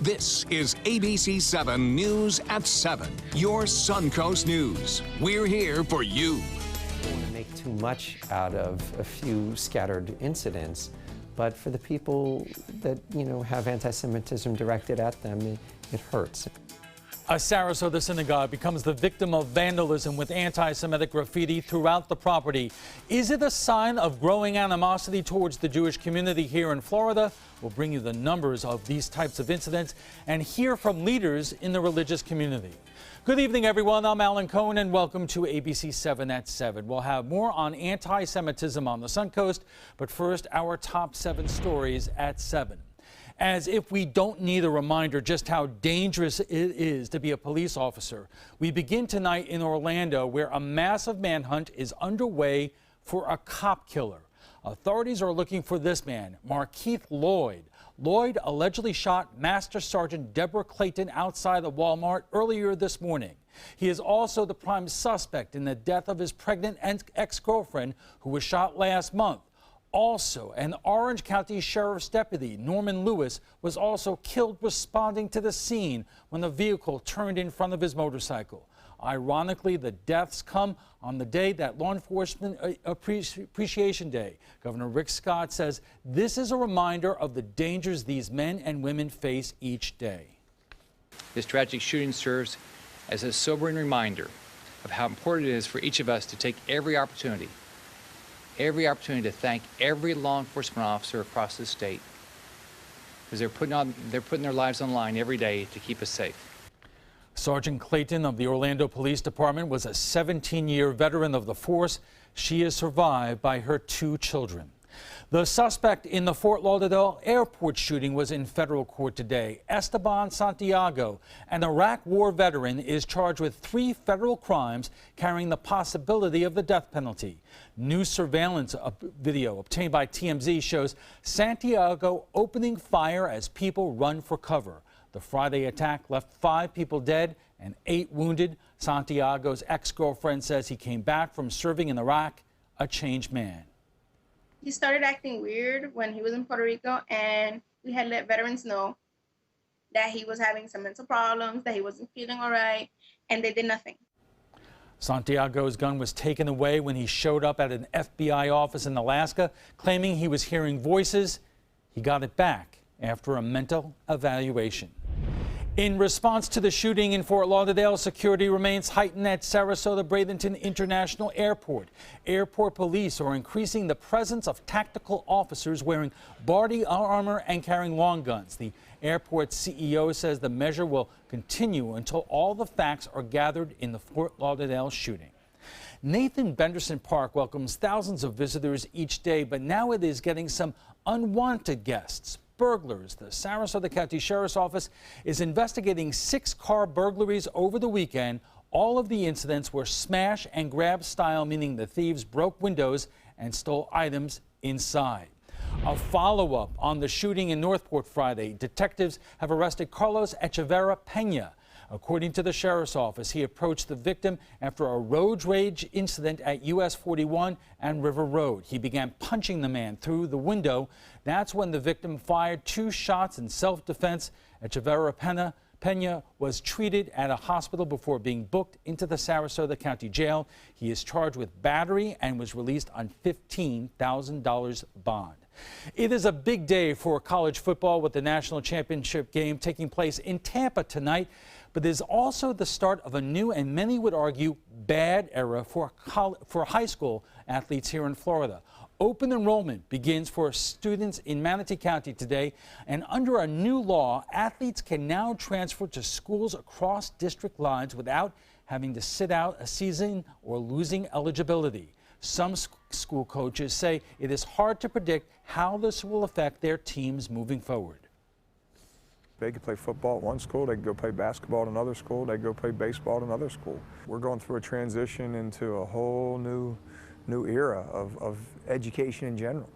This is ABC7 News at 7, your Suncoast News. We're here for you. I don't want to make too much out of a few scattered incidents, but for the people that, have anti-Semitism directed at them, it hurts. A Sarasota synagogue becomes the victim of vandalism with anti-Semitic graffiti throughout the property. Is it a sign of growing animosity towards the Jewish community here in Florida? We'll bring you the numbers of these types of incidents and hear from leaders in the religious community. Good evening, everyone. I'm Alan Cohen, and welcome to ABC7 at 7. We'll have more on anti-Semitism on the Suncoast, but first, our top 7 stories at 7. As if we don't need a reminder just how dangerous it is to be a police officer, we begin tonight in Orlando, where a massive manhunt is underway for a cop killer. Authorities are looking for this man, Markeith Lloyd. Lloyd allegedly shot Master Sergeant Deborah Clayton outside a Walmart earlier this morning. He is also the prime suspect in the death of his pregnant ex-girlfriend, who was shot last month. Also, an Orange County Sheriff's deputy, Norman Lewis, was also killed responding to the scene when the vehicle turned in front of his motorcycle. Ironically, the deaths come on the day that Law Enforcement Appreciation Day. Governor Rick Scott says this is a reminder of the dangers these men and women face each day. This tragic shooting serves as a sobering reminder of how important it is for each of us to take every opportunity to thank every law enforcement officer across the state, because they're putting their lives on the line every day to keep us safe. Sergeant Clayton of the Orlando Police Department was a 17-year veteran of the force. She is survived by her 2 children. The suspect in the Fort Lauderdale airport shooting was in federal court today. Esteban Santiago, an Iraq War veteran, is charged with 3 federal crimes carrying the possibility of the death penalty. New surveillance video obtained by TMZ shows Santiago opening fire as people run for cover. The Friday attack left 5 people dead and 8 wounded. Santiago's ex-girlfriend says he came back from serving in Iraq a changed man. He started acting weird when he was in Puerto Rico, and we had let veterans know that he was having some mental problems, that he wasn't feeling all right, and they did nothing. Santiago's gun was taken away when he showed up at an FBI office in Alaska, claiming he was hearing voices. He got it back after a mental evaluation. In response to the shooting in Fort Lauderdale, security remains heightened at Sarasota-Bradenton International Airport. Airport police are increasing the presence of tactical officers wearing body armor and carrying long guns. The airport CEO says the measure will continue until all the facts are gathered in the Fort Lauderdale shooting. Nathan Benderson Park welcomes thousands of visitors each day, but now it is getting some unwanted guests. Burglars. The Sarasota County Sheriff's Office is investigating 6 car burglaries over the weekend. All of the incidents were smash and grab style, meaning the thieves broke windows and stole items inside. A follow-up on the shooting in Northport Friday. Detectives have arrested Carlos Echeverria Pena. According to the sheriff's office, he approached the victim after a road rage incident at US 41 and River Road. He began punching the man through the window. That's when the victim fired 2 shots in self-defense. Echeverria Pena was treated at a hospital before being booked into the Sarasota County Jail. He is charged with battery and was released on $15,000 bond. It is a big day for college football with the national championship game taking place in Tampa tonight. But it is also the start of a new and many would argue bad era for high school athletes here in Florida. Open enrollment begins for students in Manatee County today, and under a new law, athletes can now transfer to schools across district lines without having to sit out a season or losing eligibility. Some school coaches say it is hard to predict how this will affect their teams moving forward. They could play football at one school, they could go play basketball at another school, they could go play baseball at another school. We're going through a transition into a whole new era of education in general.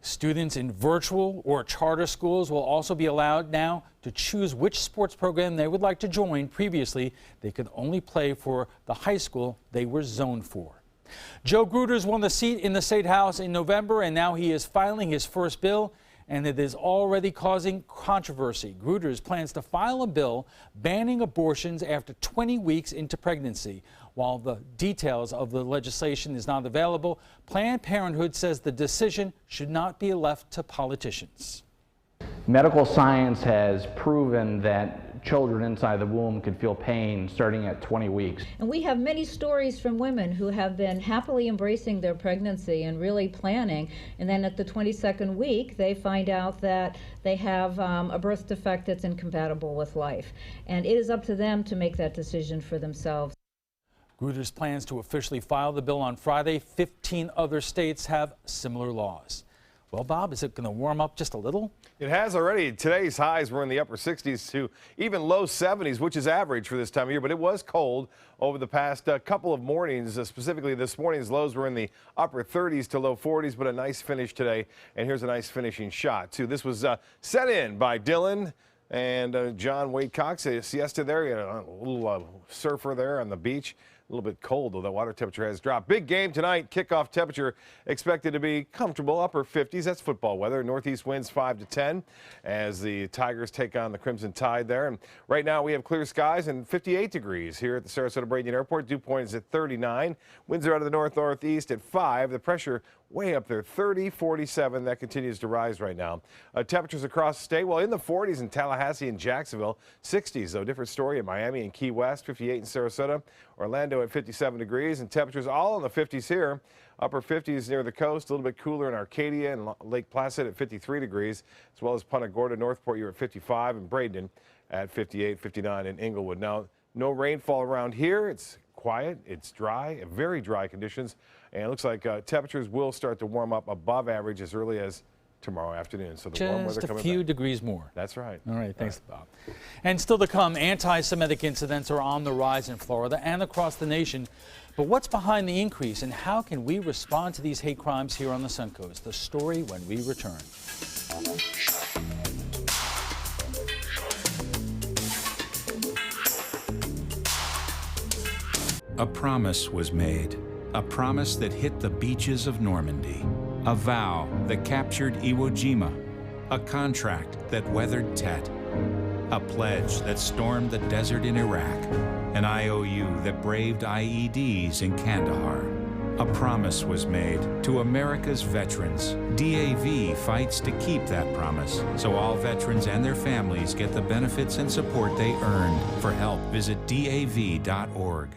Students in virtual or charter schools will also be allowed now to choose which sports program they would like to join. Previously, they could only play for the high school they were zoned for. Joe Gruters won the seat in the State House in November, and now he is filing his first bill. and it is already causing controversy. Gruters plans to file a bill banning abortions after 20 weeks into pregnancy. While the details of the legislation is not available, Planned Parenthood says the decision should not be left to politicians. Medical science has proven that children inside the womb can feel pain starting at 20 weeks. And we have many stories from women who have been happily embracing their pregnancy and really planning, and then at the 22nd week they find out that they have a birth defect that's incompatible with life. And it is up to them to make that decision for themselves. Gruters plans to officially file the bill on Friday. 15 other states have similar laws. Well, Bob, is it going to warm up just a little? It has already. Today's highs were in the upper 60s to even low 70s, which is average for this time of year, but it was cold over the past couple of mornings. Specifically, this morning's lows were in the upper 30s to low 40s, but a nice finish today. And here's a nice finishing shot, too. This was set in by Dylan and John Wade Cox. A siesta there, a little surfer there on the beach. A little bit cold, though the water temperature has dropped. Big game tonight. Kickoff temperature expected to be comfortable, upper 50s. That's football weather. Northeast winds 5 to 10 as the Tigers take on the Crimson Tide there. And right now we have clear skies and 58 degrees here at the Sarasota-Bradenton Airport. Dew point is at 39. Winds are out of the north-northeast at 5. The pressure way up there, 30, 47. That continues to rise right now. Temperatures across the state, well, in the 40s in Tallahassee and Jacksonville. 60s, though, different story in Miami and Key West. 58 in Sarasota. Orlando at 57 degrees. And temperatures all in the 50s here. Upper 50s near the coast. A little bit cooler in Arcadia and Lake Placid at 53 degrees, as well as Punta Gorda, Northport, you're at 55, and Bradenton at 58, 59 in Inglewood. Now, no rainfall around here. It's quiet, it's dry, very dry conditions, and it looks like temperatures will start to warm up above average as early as tomorrow afternoon. So the warm weather coming back. Just a few degrees more. That's right. All right, thanks, Bob. And still to come, anti-Semitic incidents are on the rise in Florida and across the nation. But what's behind the increase, and how can we respond to these hate crimes here on the Suncoast? The story when we return. A promise was made, a promise that hit the beaches of Normandy, a vow that captured Iwo Jima, a contract that weathered Tet, a pledge that stormed the desert in Iraq, an IOU that braved IEDs in Kandahar. A promise was made to America's veterans. DAV fights to keep that promise, so all veterans and their families get the benefits and support they earned. For help, visit DAV.org.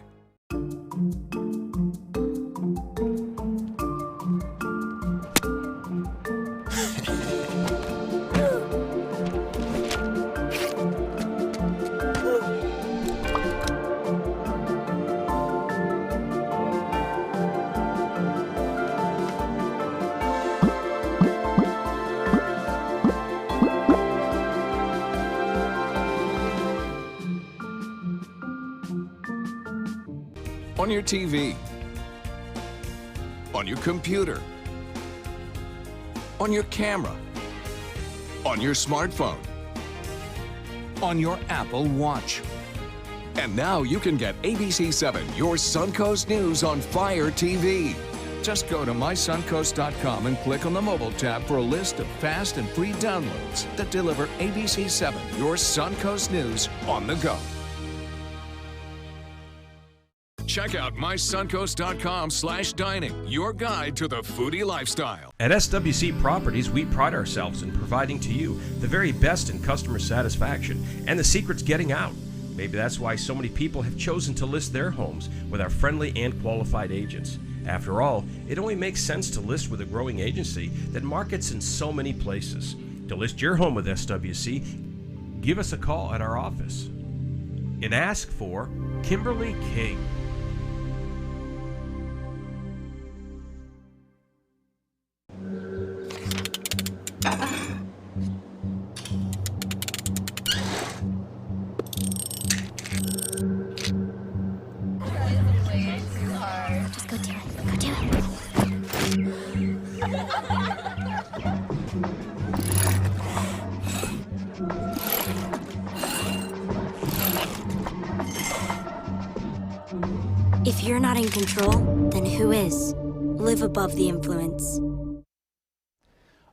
On your TV, on your computer, on your camera, on your smartphone, on your Apple Watch. And now you can get ABC7, your Suncoast News on Fire TV. Just go to mysuncoast.com and click on the mobile tab for a list of fast and free downloads that deliver ABC7, your Suncoast News on the go. Check out mysuncoast.com/dining, your guide to the foodie lifestyle. At SWC Properties, we pride ourselves in providing to you the very best in customer satisfaction, and the secret's getting out. Maybe that's why so many people have chosen to list their homes with our friendly and qualified agents. After all, it only makes sense to list with a growing agency that markets in so many places. To list your home with SWC, give us a call at our office and ask for Kimberly King. If you're not in control, then who is? Live above the influence.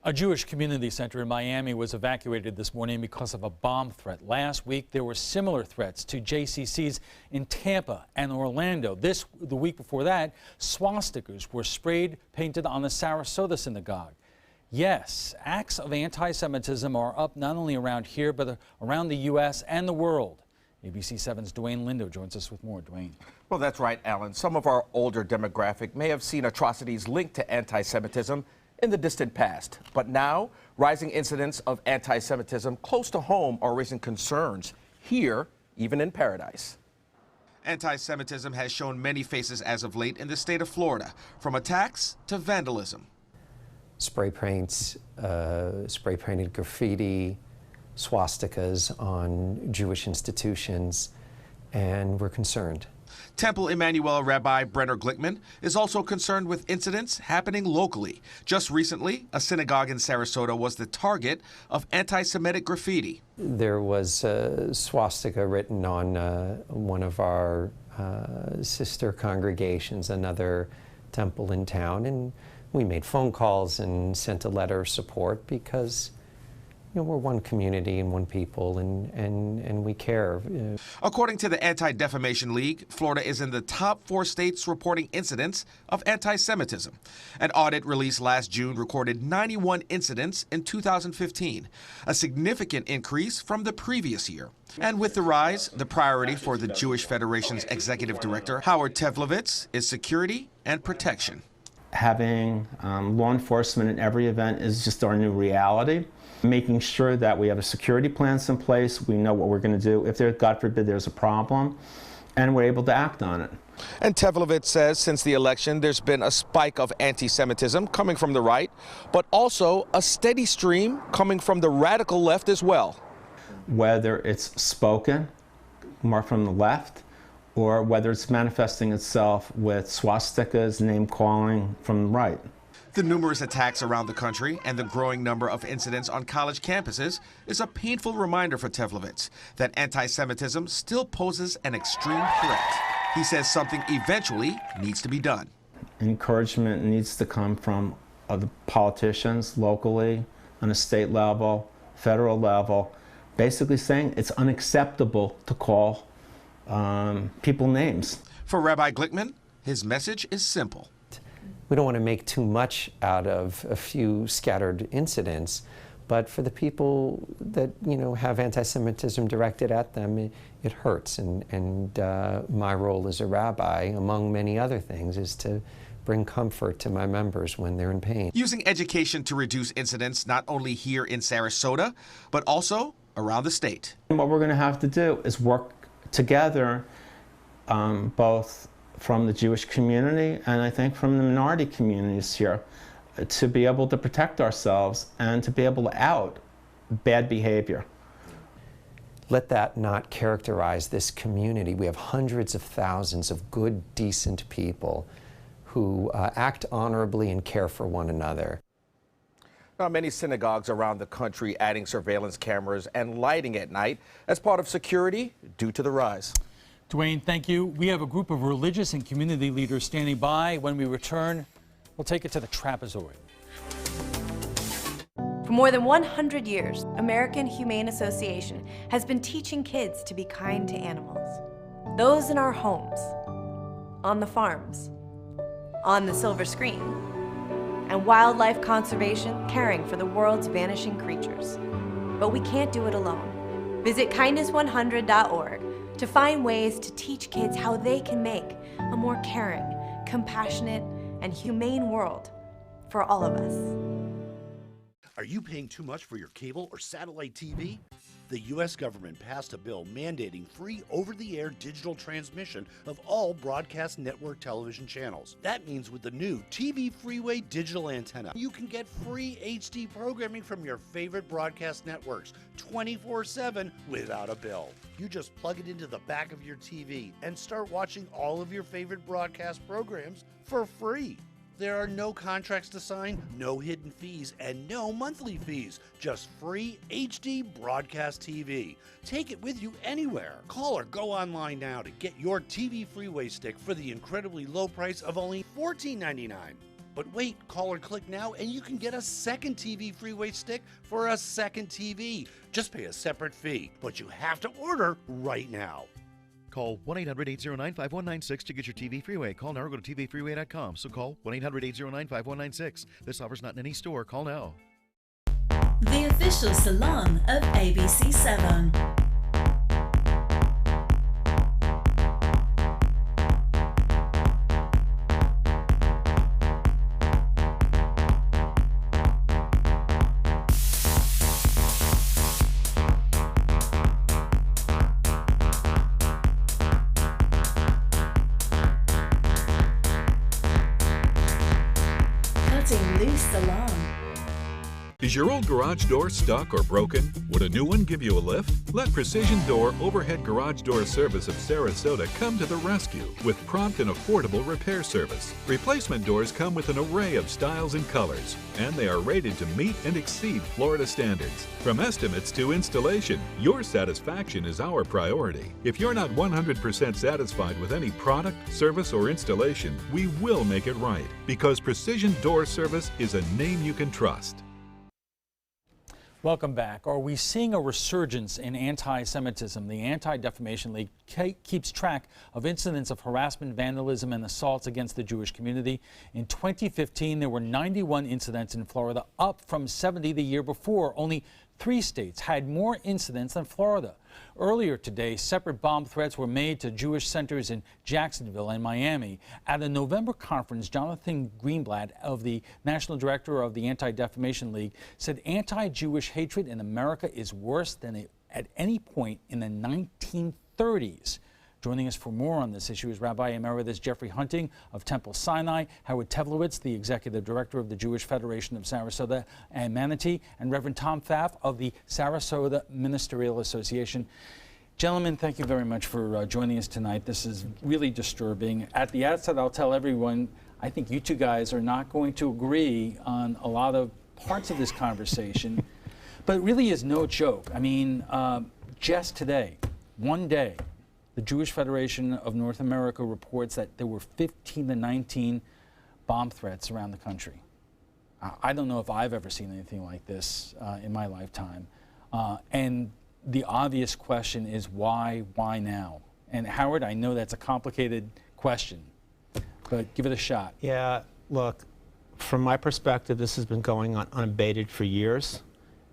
A Jewish community center in Miami was evacuated this morning because of a bomb threat. Last week, there were similar threats to JCCs in Tampa and Orlando. The week before that, swastikas were sprayed painted on the Sarasota synagogue. Yes, acts of anti-Semitism are up not only around here, but around the U.S. and the world. ABC7's Dwayne Lindo joins us with more. Dwayne. Well, that's right, Alan. Some of our older demographic may have seen atrocities linked to anti-Semitism in the distant past. But now, rising incidents of anti-Semitism close to home are raising concerns here, even in Paradise. Anti-Semitism has shown many faces as of late in the state of Florida, from attacks to vandalism. Spray paints, spray painted graffiti, swastikas on Jewish institutions, and we're concerned. Temple Emmanuel Rabbi Brenner Glickman is also concerned with incidents happening locally. Just recently, a synagogue in Sarasota was the target of anti-Semitic graffiti. There was a swastika written on one of our sister congregations, another temple in town, and we made phone calls and sent a letter of support because we're one community and one people, and we care. According to the Anti-Defamation League, Florida is in the top 4 states reporting incidents of anti-Semitism. An audit released last June recorded 91 incidents in 2015, a significant increase from the previous year. And with the rise, the priority for the Jewish Federation's executive director, Howard Teflowitz, is security and protection. Having law enforcement at every event is just our new reality. Making sure that we have a security plans in place, we know what we're going to do if there, God forbid, there's a problem, and we're able to act on it. And Teflowitz says since the election, there's been a spike of anti-Semitism coming from the right, but also a steady stream coming from the radical left as well. Whether it's spoken, more from the left, or whether it's manifesting itself with swastikas, name-calling from the right. The numerous attacks around the country and the growing number of incidents on college campuses is a painful reminder for Teflowitz that anti-Semitism still poses an extreme threat. He says something eventually needs to be done. Encouragement needs to come from other politicians locally, on a state level, federal level, basically saying it's unacceptable to call people names. For Rabbi Glickman, his message is simple. We don't want to make too much out of a few scattered incidents, but for the people that have anti-Semitism directed at them, it hurts. And my role as a rabbi, among many other things, is to bring comfort to my members when they're in pain. Using education to reduce incidents not only here in Sarasota, but also around the state. And what we're going to have to do is work together, both from the Jewish community and I think from the minority communities here, to be able to protect ourselves and to be able to out bad behavior. Let that not characterize this community. We have hundreds of thousands of good, decent people who act honorably and care for one another. Now, many synagogues around the country adding surveillance cameras and lighting at night as part of security due to the rise. Dwayne, thank you. We have a group of religious and community leaders standing by. When we return, we'll take it to the trapezoid. For more than 100 years, American Humane Association has been teaching kids to be kind to animals. Those in our homes, on the farms, on the silver screen, and wildlife conservation, caring for the world's vanishing creatures. But we can't do it alone. Visit kindness100.org to find ways to teach kids how they can make a more caring, compassionate, and humane world for all of us. Are you paying too much for your cable or satellite TV? The U.S. government passed a bill mandating free over-the-air digital transmission of all broadcast network television channels. That means with the new TV Freeway digital antenna, you can get free HD programming from your favorite broadcast networks 24/7 without a bill. You just plug it into the back of your TV and start watching all of your favorite broadcast programs for free. There are no contracts to sign, no hidden fees, and no monthly fees. Just free HD broadcast TV. Take it with you anywhere. Call or go online now to get your TV Freeway stick for the incredibly low price of only $14.99. But wait, call or click now and you can get a second TV Freeway stick for a second TV. Just pay a separate fee, but you have to order right now. Call 1-800-809-5196 to get your TV Freeway. Call now or go to tvfreeway.com. So call 1-800-809-5196. This offer's not in any store. Call now. The official salon of ABC7. Cutting loose salon. Is your old garage door stuck or broken? Would a new one give you a lift? Let Precision Door Overhead Garage Door Service of Sarasota come to the rescue with prompt and affordable repair service. Replacement doors come with an array of styles and colors, and they are rated to meet and exceed Florida standards. From estimates to installation, your satisfaction is our priority. If you're not 100% satisfied with any product, service, or installation, we will make it right, because Precision Door Service is a name you can trust. Welcome back. Are we seeing a resurgence in anti-Semitism? The Anti-Defamation League keeps track of incidents of harassment, vandalism, and assaults against the Jewish community. In 2015, there were 91 incidents in Florida, up from 70 the year before. Only 3 states had more incidents than Florida. Earlier today, separate bomb threats were made to Jewish centers in Jacksonville and Miami. At a November conference, Jonathan Greenblatt, of the National Director of the Anti-Defamation League, said anti-Jewish hatred in America is worse than at any point in the 1930s. Joining us for more on this issue is Rabbi Emeritus Jeffrey Hunting of Temple Sinai, Howard Tevlowitz, the Executive Director of the Jewish Federation of Sarasota and Manatee, and Reverend Tom Pfaff of the Sarasota Ministerial Association. Gentlemen, thank you very much for joining us tonight. This is really disturbing. At the outset, I'll tell everyone, I think you two guys are not going to agree on a lot of parts of this conversation, but it really is no joke. I mean, just today, one day, the Jewish Federation of North America reports that there were 15 to 19 bomb threats around the country. I don't know if I've ever seen anything like this in my lifetime. And the obvious question is why now? And Howard, I know that's a complicated question, but give it a shot. Yeah, look, from my perspective, this has been going on unabated for years.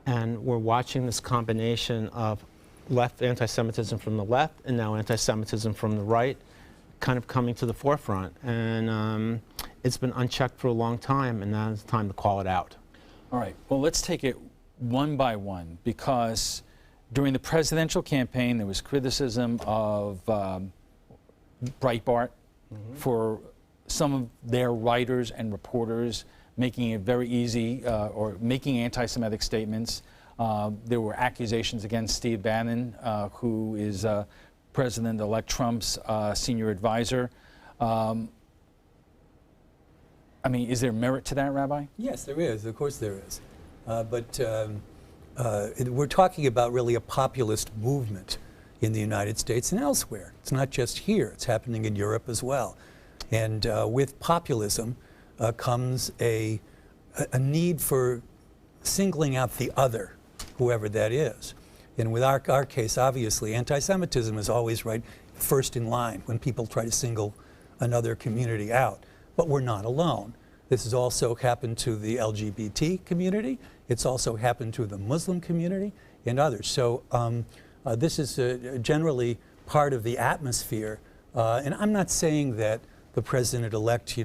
And we're watching this combination of left anti-Semitism from the left and now anti-Semitism from the right kind of coming to the forefront. And it's been unchecked for a long time, and now it's time to call it out. All right, well, let's take it one by one, because during the presidential campaign, there was criticism of Breitbart for some of their writers and reporters making it very easy or making anti-Semitic statements. There were accusations against Steve Bannon, who is President-elect Trump's senior advisor. I mean, is there merit to that, Rabbi? Yes, there is. Of course there is. We're talking about really a populist movement in the United States and elsewhere. It's not just here. It's happening in Europe as well. And with populism comes a need for singling out the other, whoever that is. And with our case, obviously, anti-Semitism is always right first in line when people try to single another community out. But we're not alone. This has also happened to the LGBT community. It's also happened to the Muslim community and others. So this is generally part of the atmosphere. And I'm not saying that the president-elect,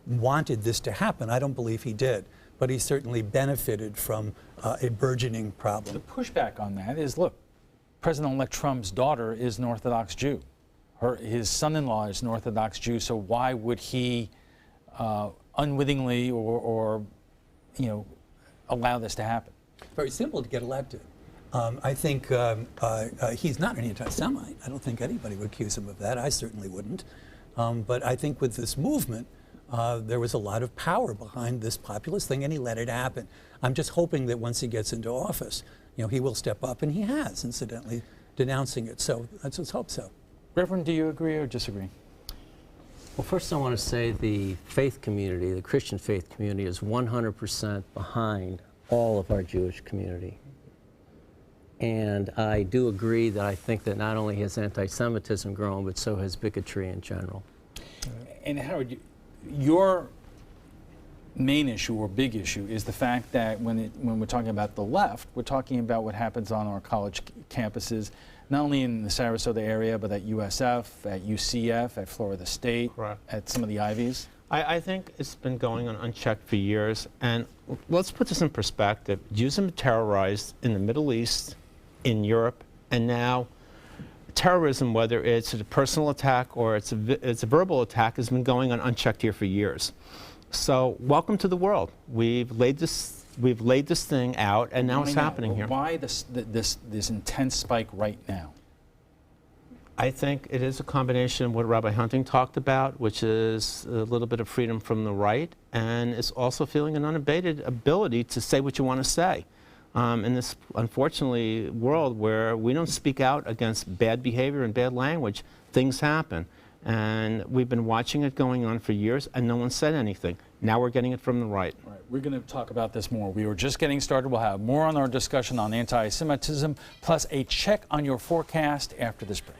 wanted this to happen. I don't believe he did. But he certainly benefited from a burgeoning problem. The pushback on that is, look, President-elect Trump's daughter is an Orthodox Jew. His son-in-law is an Orthodox Jew, so why would he unwittingly or allow this to happen? Very simple to get elected. I think he's not an anti-Semite. I don't think anybody would accuse him of that. I certainly wouldn't. But I think with this movement, there was a lot of power behind this populist thing, and he let it happen. I'm just hoping that once he gets into office, he will step up, and he has, incidentally, denouncing it. So let's just hope so. Reverend, do you agree or disagree? Well, first I want to say the faith community, the Christian faith community, is 100% behind all of our Jewish community. And I do agree that I think that not only has anti-Semitism grown, but so has bigotry in general. And Howard, your main issue or big issue is the fact that when we're talking about the left, we're talking about what happens on our college campuses, not only in the Sarasota area, but at USF, at UCF, at Florida State, at some of the Ivies. I think it's been going on unchecked for years. And let's put this in perspective. Jews have been terrorized in the Middle East, in Europe, and now terrorism, whether it's a personal attack or it's a verbal attack, has been going on unchecked here for years. So welcome to the world. We've laid this thing out, and now it's happening here. Why this intense spike right now? I think it is a combination of what Rabbi Hunting talked about, which is a little bit of freedom from the right, and it's also feeling an unabated ability to say what you want to say. In this, unfortunately, world where we don't speak out against bad behavior and bad language, things happen. And we've been watching it going on for years, and no one said anything. Now we're getting it from the right. All right, we're going to talk about this more. We were just getting started. We'll have more on our discussion on anti-Semitism, plus a check on your forecast after this break.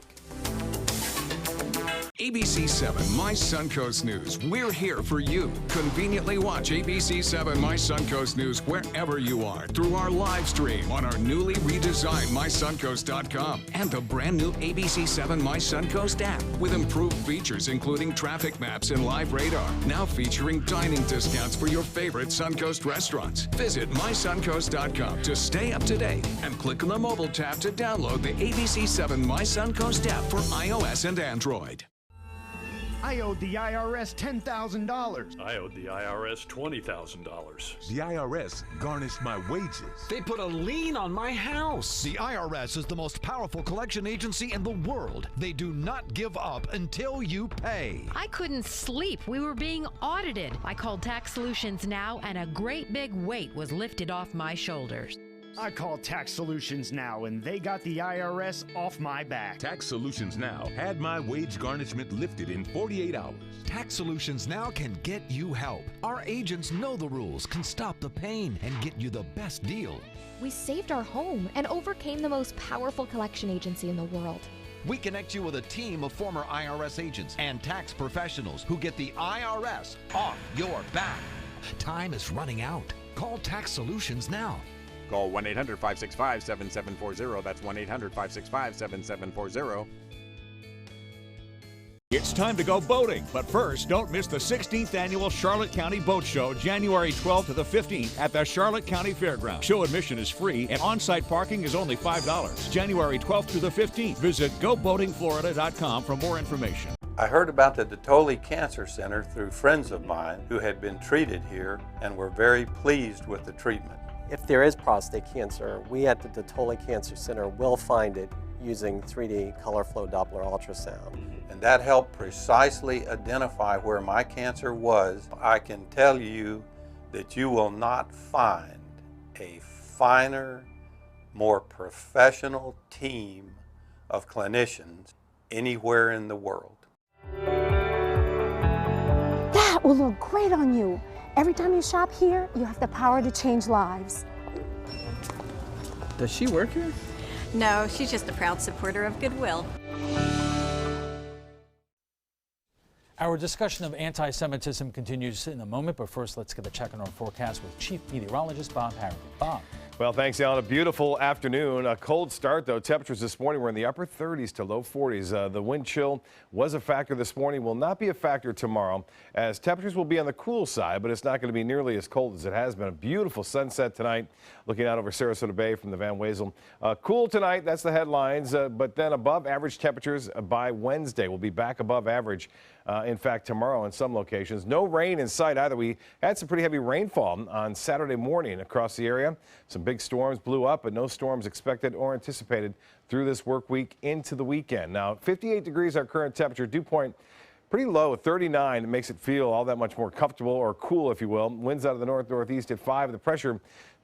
ABC7 My Suncoast News. We're here for you. Conveniently watch ABC7 My Suncoast News wherever you are through our live stream on our newly redesigned mysuncoast.com and the brand new ABC7 My Suncoast app with improved features including traffic maps and live radar. Now featuring dining discounts for your favorite Suncoast restaurants. Visit mysuncoast.com to stay up to date and click on the mobile tab to download the ABC7 My Suncoast app for iOS and Android. I owed the IRS $10,000. I owed the IRS $20,000. The IRS garnished my wages. They put a lien on my house. The IRS is the most powerful collection agency in the world. They do not give up until you pay. I couldn't sleep. We were being audited. I called Tax Solutions Now, and a great big weight was lifted off my shoulders. I called Tax Solutions Now, and they got the IRS off my back. Tax Solutions Now had my wage garnishment lifted in 48 hours. Tax Solutions Now can get you help. Our agents know the rules, can stop the pain, and get you the best deal. We saved our home and overcame the most powerful collection agency in the world. We connect you with a team of former IRS agents and tax professionals who get the IRS off your back. Time is running out. Call Tax Solutions now. Call 1-800-565-7740. That's 1-800-565-7740. It's time to go boating, but first, don't miss the 16th Annual Charlotte County Boat Show, January 12th to the 15th at the Charlotte County Fairgrounds. Show admission is free, and on-site parking is only $5. January 12th through the 15th. Visit GoBoatingFlorida.com for more information. I heard about the Dotoli Cancer Center through friends of mine who had been treated here and were very pleased with the treatment. If there is prostate cancer, we at the Dotoli Cancer Center will find it using 3D color flow Doppler ultrasound. And that helped precisely identify where my cancer was. I can tell you that you will not find a finer, more professional team of clinicians anywhere in the world. That will look great on you. Every time you shop here, you have the power to change lives. Does she work here? No, she's just a proud supporter of Goodwill. Our discussion of anti-Semitism continues in a moment, but first let's get a check on our forecast with Chief Meteorologist Bob Harrigan. Bob. Well, thanks, Alan. A beautiful afternoon. A cold start, though. Temperatures this morning were in the upper 30s to low 40s. The wind chill was a factor this morning, will not be a factor tomorrow, as temperatures will be on the cool side, but it's not going to be nearly as cold as it has been. A beautiful sunset tonight, looking out over Sarasota Bay from the Van Wezel. Cool tonight, that's the headlines, but then above average temperatures by Wednesday. We'll be back above average. In fact, tomorrow in some locations. No rain in sight either. We had some pretty heavy rainfall on Saturday morning across the area. Some big storms blew up, but no storms expected or anticipated through this work week into the weekend. Now, 58 degrees our current temperature. Dew point pretty low at 39. It makes it feel all that much more comfortable or cool, if you will. Winds out of the north-northeast at 5. The pressure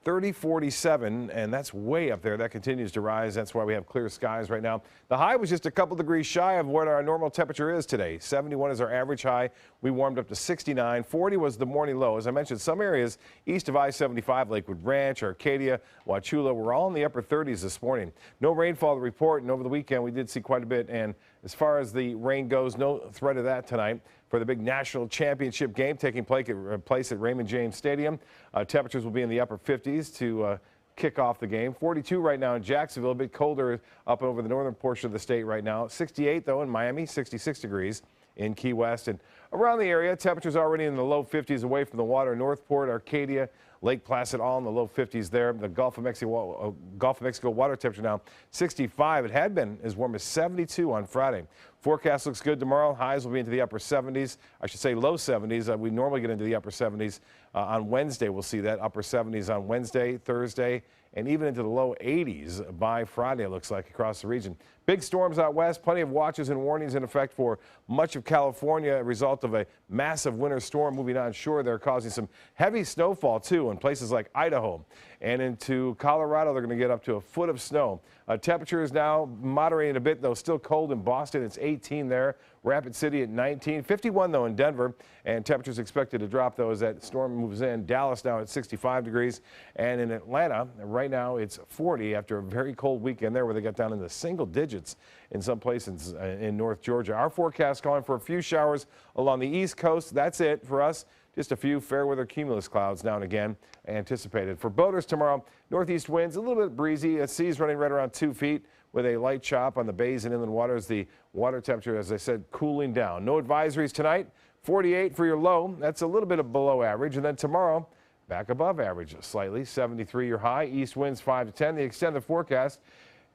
30-47, and that's way up there. That continues to rise. That's why we have clear skies right now. The high was just a couple degrees shy of what our normal temperature is today. 71 is our average high. We warmed up to 69. 40 was the morning low. As I mentioned, some areas east of I-75, Lakewood Ranch, Arcadia, Wauchula, were all in the upper 30s this morning. No rainfall to report, and over the weekend we did see quite a bit. And as far as the rain goes, no threat of that tonight for the big national championship game taking place at Raymond James Stadium. Temperatures will be in the upper 50s to kick off the game. 42 right now in Jacksonville, a bit colder up over the northern portion of the state right now. 68 though in Miami, 66 degrees in Key West. And around the area, temperatures already in the low 50s away from the water. Northport, Arcadia, Lake Placid, all in the low 50s there. The Gulf of Mexico water temperature now 65. It had been as warm as 72 on Friday. Forecast looks good tomorrow. Highs will be into the upper 70s. I should say low 70s. We normally get into the upper 70s on Wednesday. We'll see that upper 70s on Wednesday, Thursday, and even into the low 80s by Friday, it looks like, across the region. Big storms out west, plenty of watches and warnings in effect for much of California, a result of a massive winter storm moving onshore there, causing some heavy snowfall, too, in places like Idaho. And into Colorado, they're going to get up to a foot of snow. Temperature is now moderating a bit, though still cold in Boston. It's 18 there. Rapid City at 19. 51, though, in Denver. And temperatures expected to drop, though, as that storm moves in. Dallas now at 65 degrees. And in Atlanta, right now, it's 40 after a very cold weekend there where they got down in the single digits in some places in North Georgia. Our forecast calling for a few showers along the East Coast. That's it for us. Just a few fair weather cumulus clouds now and again anticipated. For boaters tomorrow, northeast winds, a little bit breezy. Seas running right around 2 feet with a light chop on the bays and inland waters. The water temperature, as I said, cooling down. No advisories tonight. 48 for your low. That's a little bit of below average. And then tomorrow, back above average slightly. 73 your high. East winds 5 to 10. The extended forecast,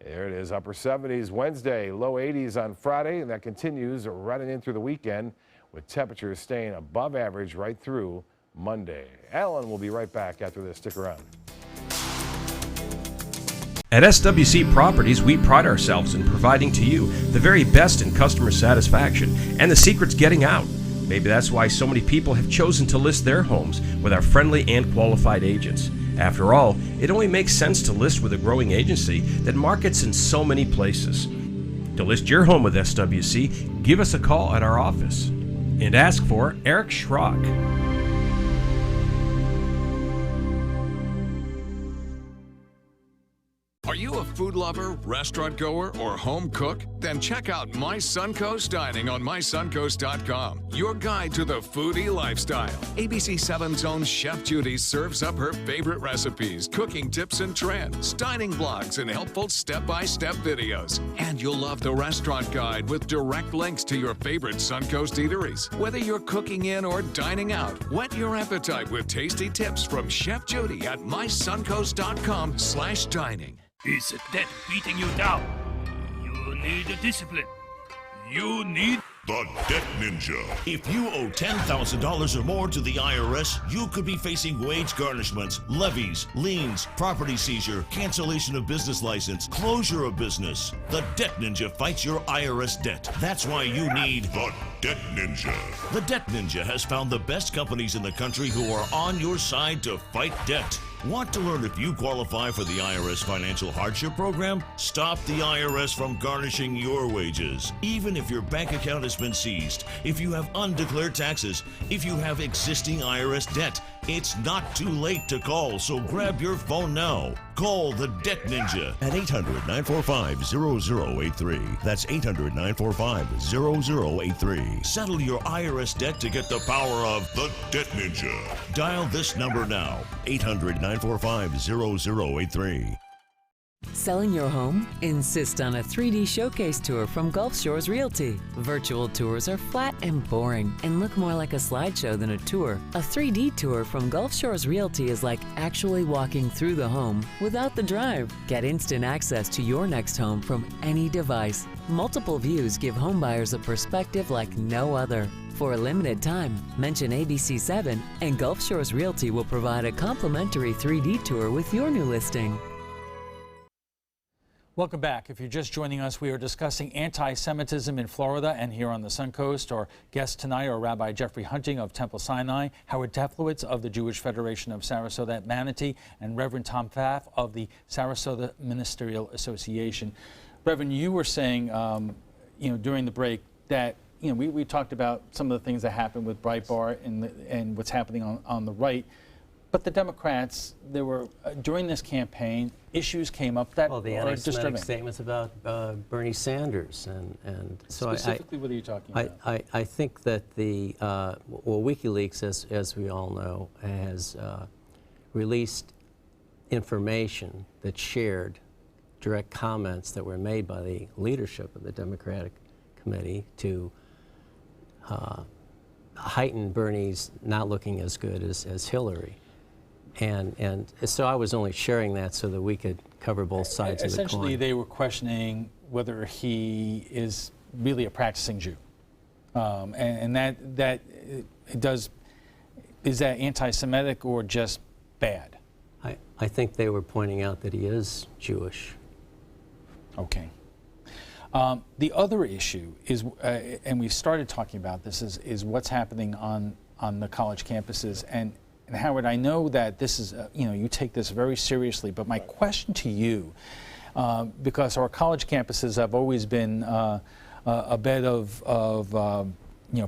there it is, upper 70s Wednesday, low 80s on Friday. And that continues running in through the weekend, with temperatures staying above average right through Monday. Alan will be right back after this. Stick around. At SWC Properties, we pride ourselves in providing to you the very best in customer satisfaction, and the secret's getting out. Maybe that's why so many people have chosen to list their homes with our friendly and qualified agents. After all, it only makes sense to list with a growing agency that markets in so many places. To list your home with SWC, give us a call at our office and ask for Eric Schrock. Are you a food lover, restaurant goer, or home cook? Then check out My Suncoast Dining on mysuncoast.com, your guide to the foodie lifestyle. ABC7's own Chef Judy serves up her favorite recipes, cooking tips and trends, dining blogs, and helpful step-by-step videos. And you'll love the restaurant guide with direct links to your favorite Suncoast eateries. Whether you're cooking in or dining out, whet your appetite with tasty tips from Chef Judy at mysuncoast.com/dining. Is debt beating you down? You need discipline. You need the Debt Ninja. If you owe $10,000 or more to the IRS, you could be facing wage garnishments, levies, liens, property seizure, cancellation of business license, closure of business. The Debt Ninja fights your IRS debt. That's why you need the Debt Ninja. The Debt Ninja has found the best companies in the country who are on your side to fight debt. Want to learn if you qualify for the IRS Financial Hardship Program? Stop the IRS from garnishing your wages. Even if your bank account has been seized, if you have undeclared taxes, if you have existing IRS debt, it's not too late to call, so grab your phone now. Call the Debt Ninja at 800-945-0083. That's 800-945-0083. Settle your IRS debt to get the power of the Debt Ninja. Dial this number now, 800-945-0083. Selling your home? Insist on a 3D showcase tour from Gulf Shores Realty. Virtual tours are flat and boring and look more like a slideshow than a tour. A 3D tour from Gulf Shores Realty is like actually walking through the home without the drive. Get instant access to your next home from any device. Multiple views give homebuyers a perspective like no other. For a limited time, mention ABC7 and Gulf Shores Realty will provide a complimentary 3D tour with your new listing. Welcome back. If you're just joining us, we are discussing anti-Semitism in Florida and here on the Suncoast. Our guests tonight are Rabbi Jeffrey Hunting of Temple Sinai, Howard Teflowitz of the Jewish Federation of Sarasota at Manatee, and Reverend Tom Pfaff of the Sarasota Ministerial Association. Reverend, you were saying, during the break that, we talked about some of the things that happened with Breitbart and what's happening on the right. But the Democrats, there were, during this campaign, issues came up that the are anti-Semitic disturbing. statements about Bernie Sanders. And so Specifically, what are you talking about? I think that WikiLeaks, as we all know, has released information that shared direct comments that were made by the leadership of the Democratic Committee to heighten Bernie's not looking as good as Hillary. And so I was only sharing that so that we could cover both sides of the coin. Essentially, they were questioning whether he is really a practicing Jew. And that is that anti-Semitic or just bad? I think they were pointing out that he is Jewish. Okay. The other issue is, and we've started talking about this, is what's happening on the college campuses. And Howard, I know that this is, you take this very seriously, but my question to you, because our college campuses have always been a bed of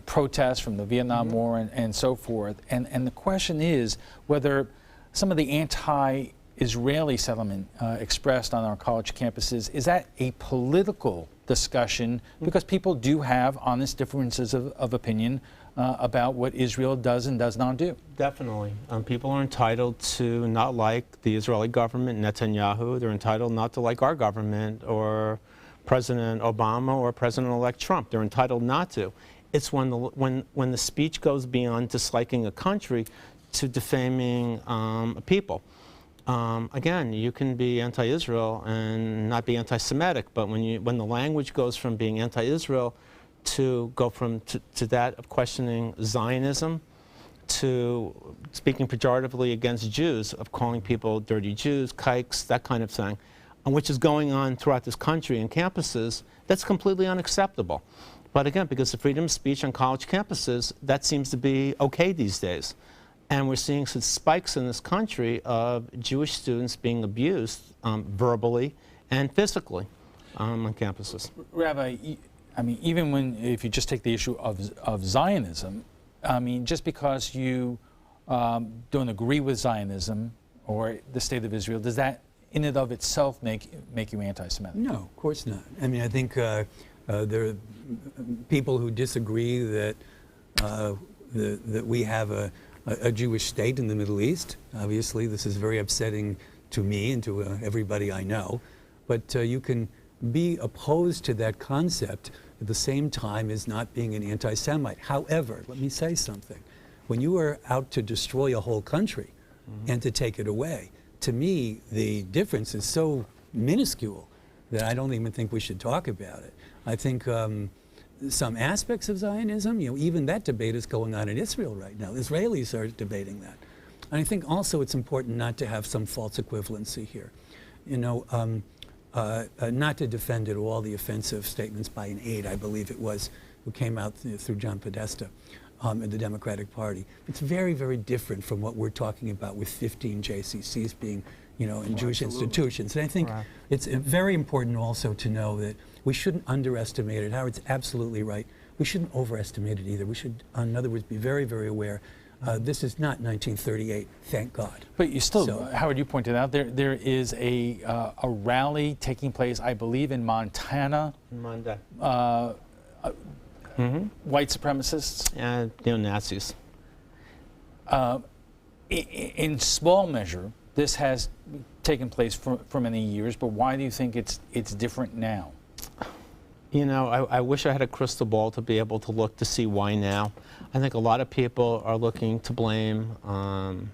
protests from the Vietnam War and so forth, and the question is whether some of the anti-Israeli sentiment expressed on our college campuses, is that a political discussion, because people do have honest differences of opinion about what Israel does and does not do. Definitely. People are entitled to not like the Israeli government, Netanyahu. They're entitled not to like our government or President Obama or President-elect Trump. They're entitled not to. It's when the speech goes beyond disliking a country to defaming a people. Again, you can be anti-Israel and not be anti-Semitic, but when the language goes from being anti-Israel to that of questioning Zionism, to speaking pejoratively against Jews, of calling people dirty Jews, kikes, that kind of thing, which is going on throughout this country in campuses, that's completely unacceptable. But again, because of freedom of speech on college campuses, that seems to be okay these days. And we're seeing some spikes in this country of Jewish students being abused verbally and physically on campuses. Rabbi, I mean, even if you just take the issue of Zionism, I mean, just because you don't agree with Zionism or the state of Israel, does that in and of itself make you anti-Semitic? No, of course not. I mean, I think there are people who disagree that we have a Jewish state in the Middle East. Obviously, this is very upsetting to me and to everybody I know. But you can be opposed to that concept at the same time as not being an anti-Semite. However, let me say something. When you are out to destroy a whole country and to take it away, to me, the difference is so minuscule that I don't even think we should talk about it. I think some aspects of Zionism, even that debate is going on in Israel right now. Israelis are debating that. And I think also it's important not to have some false equivalency here. Not to defend at all the offensive statements by an aide, I believe it was, who came out through John Podesta in the Democratic Party. It's very, very different from what we're talking about with 15 JCCs being, in Jewish institutions. And I think it's very important also to know that we shouldn't underestimate it. Howard's absolutely right. We shouldn't overestimate it either. We should, in other words, be very, very aware. This is not 1938, thank God. But you still, Howard, you pointed out there is a rally taking place, I believe, in Montana. Monday. White supremacists. And neo-Nazis. In small measure, this has taken place for many years, but why do you think it's different now? I wish I had a crystal ball to be able to look to see why now. I think a lot of people are looking to blame and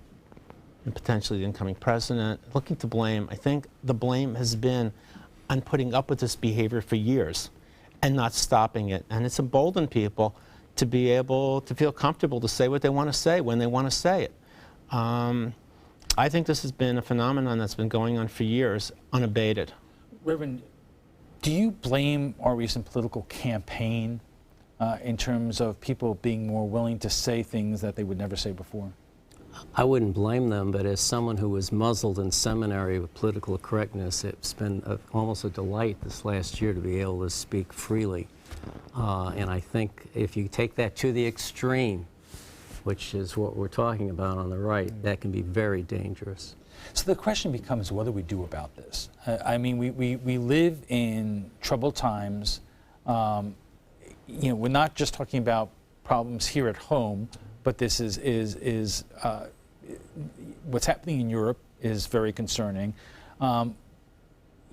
potentially the incoming president, looking to blame. I think the blame has been on putting up with this behavior for years and not stopping it. And it's emboldened people to be able to feel comfortable to say what they want to say when they want to say it. I think this has been a phenomenon that's been going on for years, unabated. Reverend, do you blame our recent political campaign in terms of people being more willing to say things that they would never say before? I wouldn't blame them, but as someone who was muzzled in seminary with political correctness, it's been almost a delight this last year to be able to speak freely. And I think if you take that to the extreme, which is what we're talking about on the right, that can be very dangerous. So the question becomes, what do we do about this? I mean, we live in troubled times. You know, we're not just talking about problems here at home, but this is what's happening in Europe is very concerning. You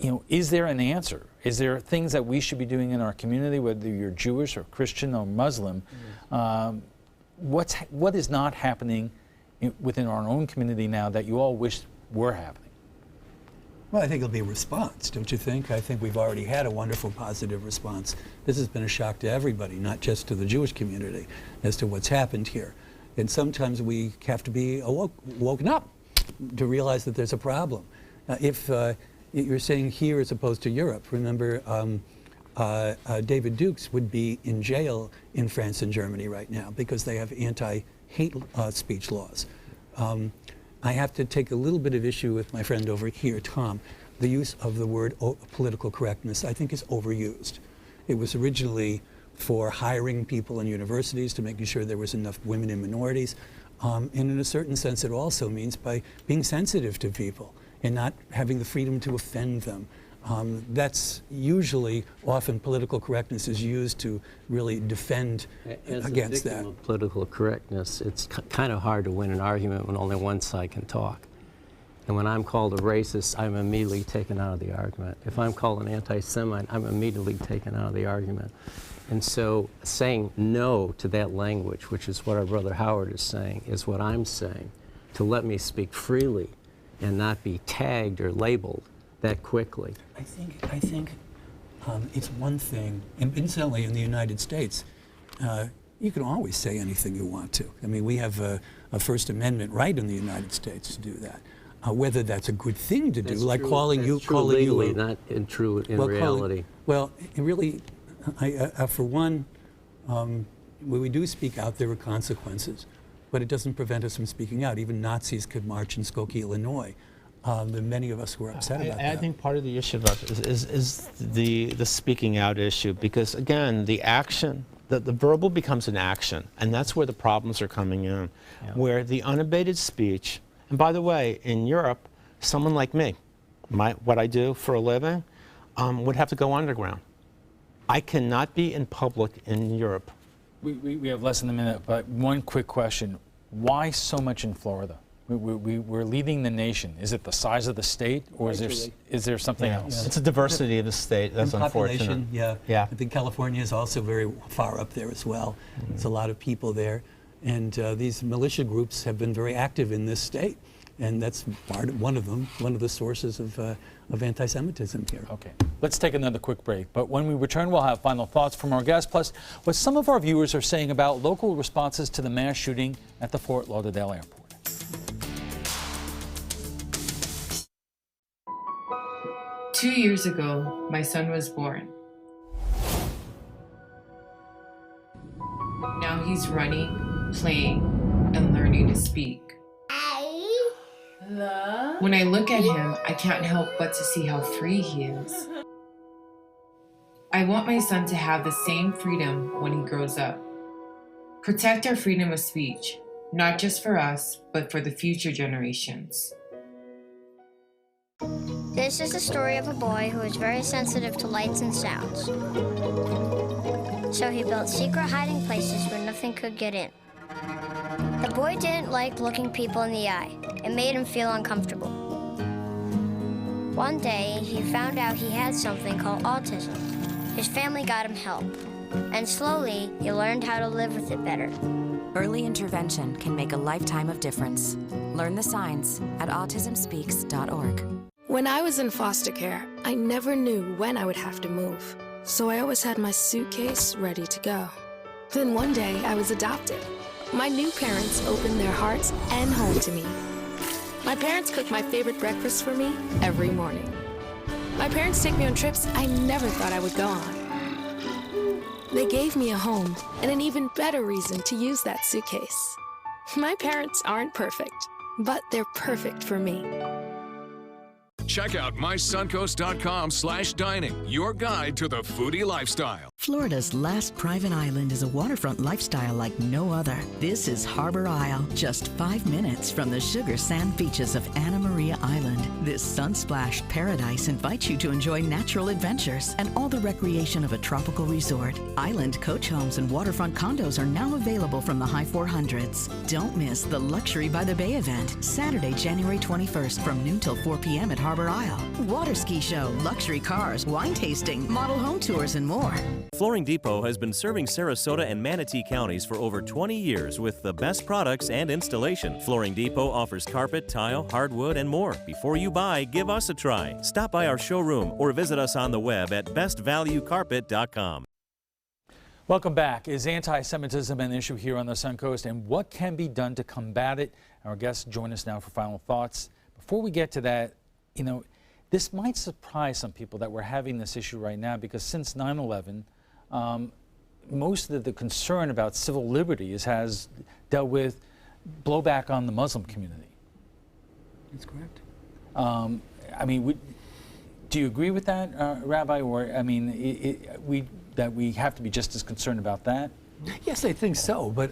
know, is there an answer? Is there things that we should be doing in our community, whether you're Jewish or Christian or Muslim? What is not happening within our own community now that you all wish were happening? Well, I think it'll be a response, don't you think? I think we've already had a wonderful positive response. This has been a shock to everybody, not just to the Jewish community, as to what's happened here. And sometimes we have to be woken up to realize that there's a problem. If you're saying here as opposed to Europe, remember David Dukes would be in jail in France and Germany right now because they have anti-hate speech laws. I have to take a little bit of issue with my friend over here, Tom. The use of the word political correctness, I think, is overused. It was originally for hiring people in universities to making sure there was enough women and minorities. And in a certain sense, it also means by being sensitive to people and not having the freedom to offend them. That's usually, often political correctness is used to really defend against that. Of political correctness, it's kind of hard to win an argument when only one side can talk. And when I'm called a racist, I'm immediately taken out of the argument. If I'm called an anti-Semite, I'm immediately taken out of the argument. And so saying no to that language, which is what our brother Howard is saying, is what I'm saying, to let me speak freely and not be tagged or labeled that quickly. I think it's one thing, and incidentally in the United States, you can always say anything you want to. I mean, we have a First Amendment right in the United States to do that. Whether that's a good thing to do, like calling you legally, not true in reality. Well, it really, for one, when we do speak out, there are consequences, but it doesn't prevent us from speaking out. Even Nazis could march in Skokie, Illinois. Many of us were upset about that. I think part of the issue about this is the speaking out issue, because again, the action, the verbal becomes an action, and that's where the problems are coming in, where the unabated speech, and by the way, in Europe, someone like me, what I do for a living, would have to go underground. I cannot be in public in Europe. We have less than a minute, but one quick question. Why so much in Florida? We're leading the nation. Is it the size of the state, or is there something else? It's a diversity of the state. That's unfortunate. Yeah. I think California is also very far up there as well. There's a lot of people there, and these militia groups have been very active in this state, and that's one of them, one of the sources of anti-Semitism here. Okay, let's take another quick break. But when we return, we'll have final thoughts from our guests, plus what some of our viewers are saying about local responses to the mass shooting at the Fort Lauderdale Airport. 2 years ago, my son was born. Now he's running, playing, and learning to speak. When I look at him, I can't help but to see how free he is. I want my son to have the same freedom when he grows up. Protect our freedom of speech, not just for us, but for the future generations. This is the story of a boy who is very sensitive to lights and sounds. So he built secret hiding places where nothing could get in. The boy didn't like looking people in the eye. It made him feel uncomfortable. One day, he found out he had something called autism. His family got him help, and slowly, he learned how to live with it better. Early intervention can make a lifetime of difference. Learn the signs at autismspeaks.org. When I was in foster care, I never knew when I would have to move, so I always had my suitcase ready to go. Then one day, I was adopted. My new parents opened their hearts and home to me. My parents cook my favorite breakfast for me every morning. My parents take me on trips I never thought I would go on. They gave me a home and an even better reason to use that suitcase. My parents aren't perfect, but they're perfect for me. Check out mysuncoast.com/dining, your guide to the foodie lifestyle. Florida's last private island is a waterfront lifestyle like no other. This is Harbor Isle, just 5 minutes from the sugar sand beaches of Anna Maria Island. This sun-splashed paradise invites you to enjoy natural adventures and all the recreation of a tropical resort. Island coach homes and waterfront condos are now available from the high 400s. Don't miss the Luxury by the Bay event, Saturday, January 21st from noon till 4 p.m. at Harbor Isle. Water ski show, luxury cars, wine tasting, model home tours, and more. Flooring Depot has been serving Sarasota and Manatee counties for over 20 years with the best products and installation. Flooring Depot offers carpet, tile, hardwood, and more. Before you buy, give us a try. Stop by our showroom or visit us on the web at bestvaluecarpet.com. Welcome back. Is anti-Semitism an issue here on the Suncoast, and what can be done to combat it? Our guests join us now for final thoughts. Before we get to that, you know, this might surprise some people that we're having this issue right now, because since 9/11, most of the concern about civil liberties has dealt with blowback on the Muslim community. That's correct. I mean, do you agree with that, Rabbi? Or, I mean, that we have to be just as concerned about that? Yes, I think so. But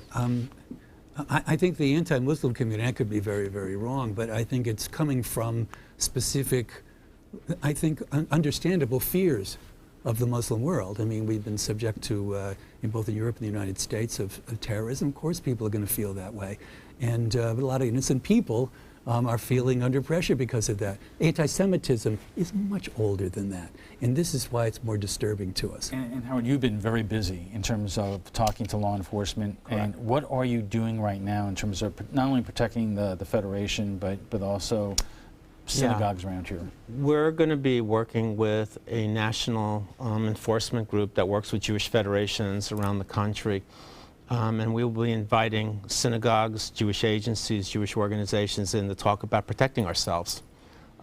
I think the anti-Muslim community, I could be very, very wrong, but I think it's coming from specific, I think, understandable fears of the Muslim world. I mean, we've been subject to, in both in Europe and the United States, of terrorism. Of course, people are going to feel that way. And a lot of innocent people are feeling under pressure because of that. Anti-Semitism is much older than that. And this is why it's more disturbing to us. And Howard, you've been very busy in terms of talking to law enforcement. Correct. And what are you doing right now in terms of not only protecting the Federation, but also synagogues around here? We're going to be working with a national enforcement group that works with Jewish federations around the country. And we will be inviting synagogues, Jewish agencies, Jewish organizations in to talk about protecting ourselves.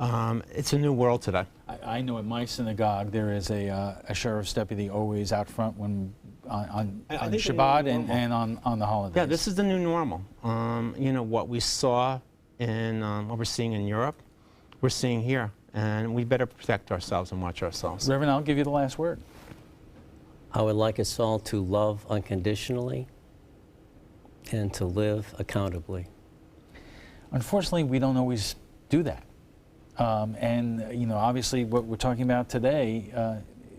It's a new world today. I know at my synagogue there is a sheriff's deputy always out front when on Shabbat and on the holidays. Yeah, this is the new normal. You know, what we saw in, what we're seeing in Europe, we're seeing here. And we better protect ourselves and watch ourselves. Reverend, I'll give you the last word. I would like us all to love unconditionally and to live accountably. Unfortunately, we don't always do that. And, you know, obviously what we're talking about today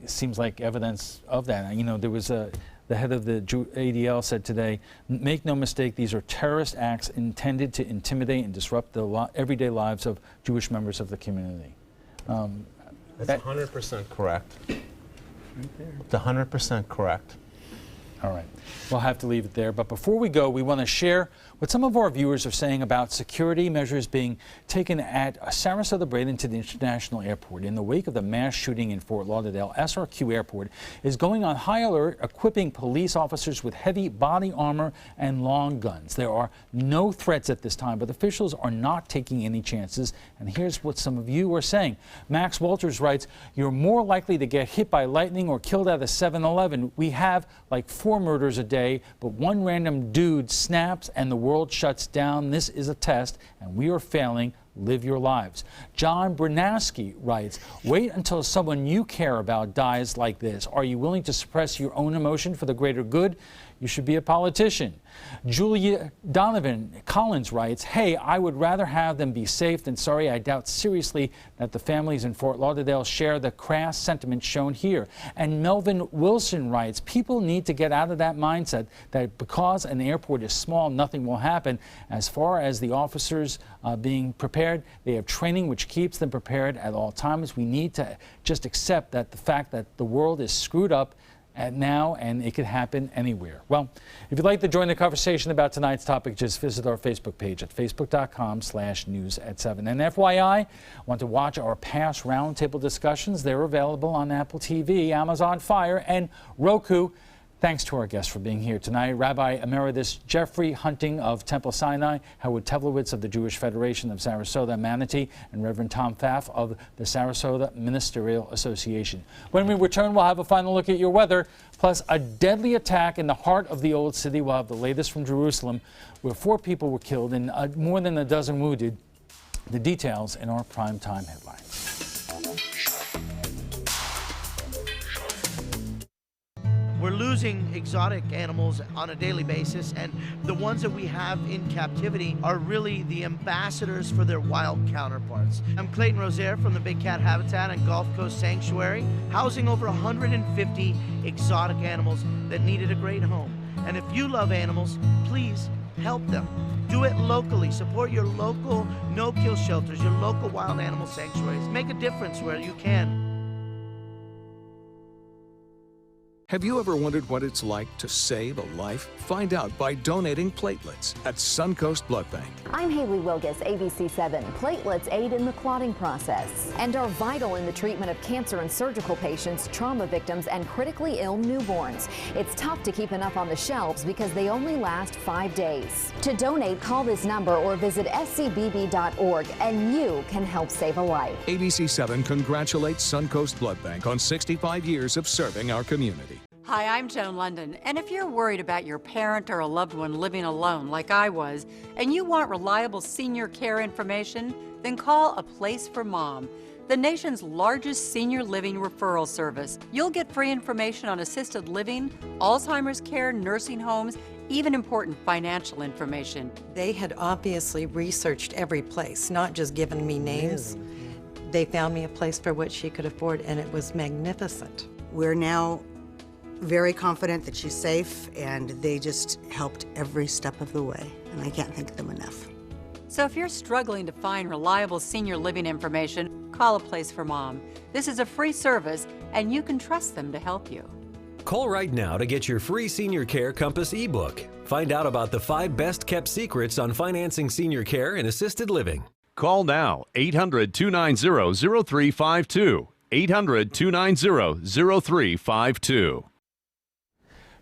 seems like evidence of that. You know, there was the head of the ADL said today, make no mistake, these are terrorist acts intended to intimidate and disrupt the everyday lives of Jewish members of the community. That's 100% correct. Right there. It's 100% correct. All right. We'll have to leave it there. But before we go, we want to share what some of our viewers are saying about security measures being taken at Sarasota Bradenton International Airport. In the wake of the mass shooting in Fort Lauderdale, SRQ Airport is going on high alert, equipping police officers with heavy body armor and long guns. There are no threats at this time, but officials are not taking any chances. And here's what some of you are saying. Max Walters writes, you're more likely to get hit by lightning or killed at a 7-Eleven. We have like 4 murders a day, but one random dude snaps and the world shuts down. This is a test, and we are failing. Live your lives. John Bernowski writes, wait until someone you care about dies like this. Are you willing to suppress your own emotion for the greater good? You should be a politician. Julia Donovan Collins writes, hey, I would rather have them be safe than sorry. I doubt seriously that the families in Fort Lauderdale share the crass sentiment shown here. And Melvin Wilson writes, people need to get out of that mindset that because an airport is small, nothing will happen. As far as the officers being prepared, they have training which keeps them prepared at all times. We need to just accept that the fact that the world is screwed up now, and it could happen anywhere. Well, if you'd like to join the conversation about tonight's topic, just visit our Facebook page at facebook.com/news@7. And FYI, want to watch our past roundtable discussions? They're available on Apple TV, Amazon Fire, and Roku. Thanks to our guests for being here tonight. Rabbi Emeritus Jeffrey Hunting of Temple Sinai, Howard Tevlowitz of the Jewish Federation of Sarasota Manatee, and Reverend Tom Pfaff of the Sarasota Ministerial Association. When we return, we'll have a final look at your weather, plus a deadly attack in the heart of the Old City. We'll have the latest from Jerusalem, where 4 people were killed and more than a dozen wounded. The details in our primetime headlines. We're losing exotic animals on a daily basis, and the ones that we have in captivity are really the ambassadors for their wild counterparts. I'm Clayton Rozier from the Big Cat Habitat and Gulf Coast Sanctuary, housing over 150 exotic animals that needed a great home. And if you love animals, please help them. Do it locally. Support your local no-kill shelters, your local wild animal sanctuaries. Make a difference where you can. Have you ever wondered what it's like to save a life? Find out by donating platelets at Suncoast Blood Bank. I'm Haley Wilgus, ABC7. Platelets aid in the clotting process and are vital in the treatment of cancer and surgical patients, trauma victims, and critically ill newborns. It's tough to keep enough on the shelves because they only last 5 days. To donate, call this number or visit scbb.org and you can help save a life. ABC7 congratulates Suncoast Blood Bank on 65 years of serving our community. Hi, I'm Joan London, and if you're worried about your parent or a loved one living alone like I was, and you want reliable senior care information, then call A Place for Mom, the nation's largest senior living referral service. You'll get free information on assisted living, Alzheimer's care, nursing homes, even important financial information. They had obviously researched every place, not just given me names. They found me a place for what she could afford, and it was magnificent. We're now very confident that she's safe, and they just helped every step of the way, and I can't thank them enough. So if you're struggling to find reliable senior living information, call A Place for Mom. This is a free service, and you can trust them to help you. Call right now to get your free Senior Care Compass ebook. Find out about the 5 best-kept secrets on financing senior care and assisted living. Call now, 800-290-0352. 800-290-0352.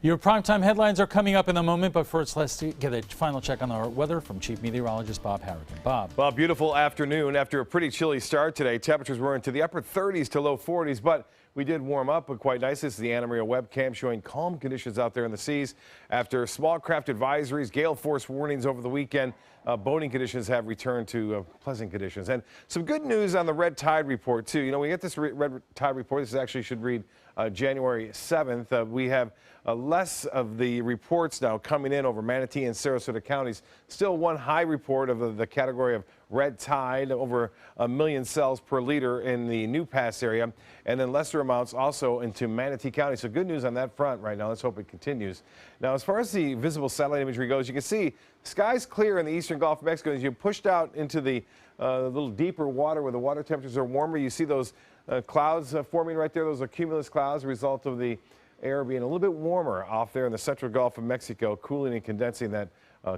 Your primetime headlines are coming up in a moment, but first let's get a final check on our weather from Chief Meteorologist Bob Harrigan. Bob. Well, beautiful afternoon. After a pretty chilly start today, temperatures were into the upper 30s to low 40s, but we did warm up quite nice. This is the Anna Maria webcam showing calm conditions out there in the seas. After small craft advisories, gale force warnings over the weekend, boating conditions have returned to pleasant conditions. And some good news on the red tide report, too. You know, we get this red tide report. This actually should read January 7th. We have less of the reports now coming in over Manatee and Sarasota counties. Still one high report of the category of red tide, over 1 million cells per liter in the New Pass area, and then lesser amounts also into Manatee County. So good news on that front right now. Let's hope it continues. Now, as far as the visible satellite imagery goes, you can see skies clear in the eastern Gulf of Mexico. As you pushed out into the little deeper water where the water temperatures are warmer, you see those clouds forming right there. Those are cumulus clouds, a result of the air being a little bit warmer off there in the central Gulf of Mexico, cooling and condensing that